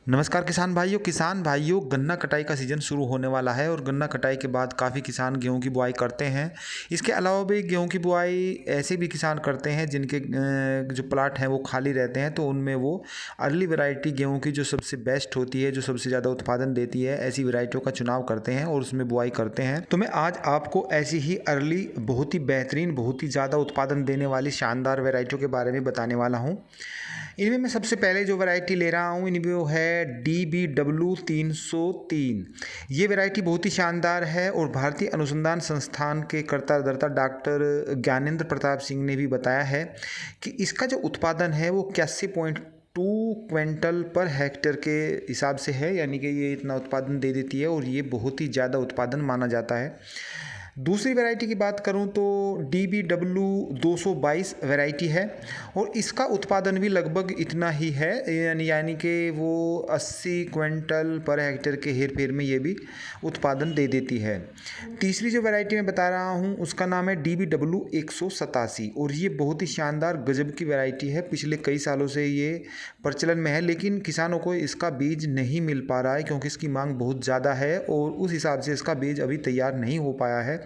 नमस्कार किसान भाइयों गन्ना कटाई का सीज़न शुरू होने वाला है और गन्ना कटाई के बाद काफ़ी किसान गेहूं की बुआई करते हैं। इसके अलावा भी गेहूं की बुआई ऐसे भी किसान करते हैं जिनके जो प्लाट हैं वो खाली रहते हैं, तो उनमें वो अर्ली वैरायटी गेहूं की जो सबसे बेस्ट होती है, जो सबसे ज़्यादा उत्पादन देती है, ऐसी वैरायटियों का चुनाव करते हैं और उसमें बुआई करते हैं। तो मैं आज आपको ऐसी ही अर्ली बहुत ही बेहतरीन, बहुत ही ज़्यादा उत्पादन देने वाली शानदार वैरायटियों के बारे में बताने वाला हूँ। इनमें मैं सबसे पहले जो वैरायटी ले रहा हूँ इनमें वो है DBW303। ये वैरायटी बहुत ही शानदार है और भारतीय अनुसंधान संस्थान के कर्ता धर्ता डॉक्टर ज्ञानेंद्र प्रताप सिंह ने भी बताया है कि इसका जो उत्पादन है वो 81.2 क्विंटल पर हेक्टेयर के हिसाब से है, यानी कि ये इतना उत्पादन दे देती है और ये बहुत ही ज़्यादा उत्पादन माना जाता है। दूसरी वैरायटी की बात करूं तो DBW222 वैरायटी है और इसका उत्पादन भी लगभग इतना ही है, यानी कि वो 80 क्विंटल पर हेक्टेयर के हेर फेर में ये भी उत्पादन दे देती है। तीसरी जो वैरायटी मैं बता रहा हूँ उसका नाम है DBW187 और ये बहुत ही शानदार गजब की वैरायटी है। पिछले कई सालों से ये प्रचलन में है, लेकिन किसानों को इसका बीज नहीं मिल पा रहा है क्योंकि इसकी मांग बहुत ज़्यादा है और उस हिसाब से इसका बीज अभी तैयार नहीं हो पाया है।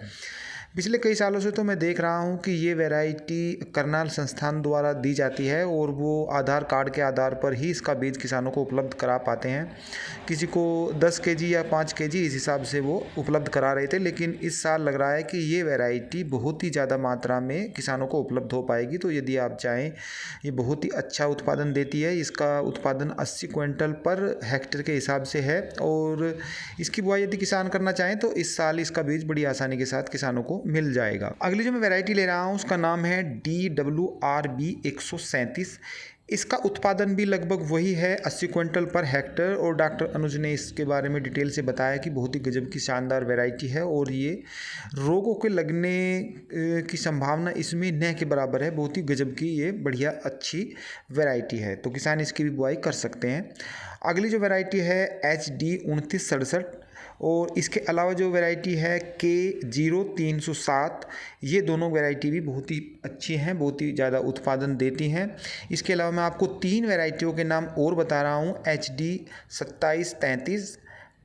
पिछले कई सालों से तो मैं देख रहा हूँ कि ये वैरायटी करनाल संस्थान द्वारा दी जाती है और वो आधार कार्ड के आधार पर ही इसका बीज किसानों को उपलब्ध करा पाते हैं। किसी को 10 केजी या 5 केजी इस हिसाब से वो उपलब्ध करा रहे थे, लेकिन इस साल लग रहा है कि ये वैरायटी बहुत ही ज़्यादा मात्रा में किसानों को उपलब्ध हो पाएगी। तो यदि आप चाहें, ये बहुत ही अच्छा उत्पादन देती है। इसका उत्पादन 80 क्विंटल पर हेक्टेयर के हिसाब से है और इसकी बुआई यदि किसान करना चाहें तो इस साल इसका बीज बड़ी आसानी के साथ किसानों को मिल जाएगा। अगली जो मैं वैरायटी ले रहा हूँ उसका नाम है DWRB137। इसका उत्पादन भी लगभग वही है, 80 क्विंटल पर हेक्टेयर, और डॉक्टर अनुज ने इसके बारे में डिटेल से बताया कि बहुत ही गजब की शानदार वैरायटी है और ये रोगों के लगने की संभावना इसमें न के बराबर है। बहुत ही गजब की ये बढ़िया अच्छी वैरायटी है, तो किसान इसकी भी बुआई कर सकते हैं। अगली जो वैरायटी है HD2967 और इसके अलावा जो वैरायटी है K0307, ये दोनों वैरायटी भी बहुत ही अच्छी हैं, बहुत ही ज़्यादा उत्पादन देती हैं। इसके अलावा मैं आपको 3 वैरायटियों के नाम और बता रहा हूँ, HD2733,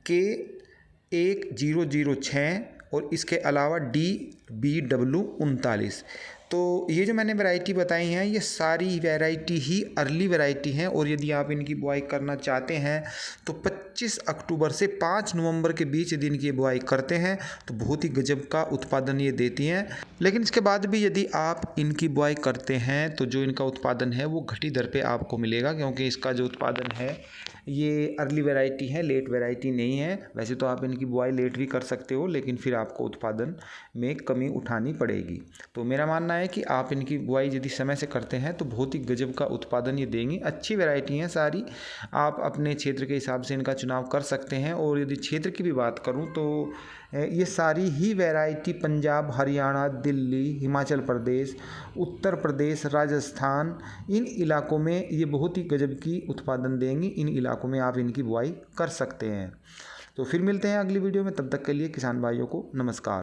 K1006 और इसके अलावा DBW39। तो ये जो मैंने वैरायटी बताई हैं ये सारी वैरायटी ही अर्ली वैरायटी हैं और यदि आप इनकी बुआई करना चाहते हैं तो 25 अक्टूबर से 5 नवंबर के बीच यदि इनकी बुआई करते हैं तो बहुत ही गजब का उत्पादन ये देती हैं। लेकिन इसके बाद भी यदि आप इनकी बुआई करते हैं तो जो इनका उत्पादन है वो घटी दर पे आपको मिलेगा, क्योंकि इसका जो उत्पादन है ये अर्ली वैरायटी है, लेट वैरायटी नहीं है। वैसे तो आप इनकी बुआई लेट भी कर सकते हो, लेकिन फिर आपको उत्पादन में कमी उठानी पड़ेगी। तो मेरा मानना है कि आप इनकी बुआई यदि समय से करते हैं तो बहुत ही गजब का उत्पादन ये देंगी। अच्छी वैरायटी हैं सारी, आप अपने क्षेत्र के हिसाब से इनका चुनाव कर सकते हैं। और यदि क्षेत्र की भी बात करूं तो ये सारी ही वैरायटी पंजाब, हरियाणा, दिल्ली, हिमाचल प्रदेश, उत्तर प्रदेश, राजस्थान, इन इलाकों में ये बहुत ही गजब की उत्पादन देंगी। इन इलाकों में आप इनकी बुआई कर सकते हैं। तो फिर मिलते हैं अगली वीडियो में, तब तक के लिए किसान भाइयों को नमस्कार।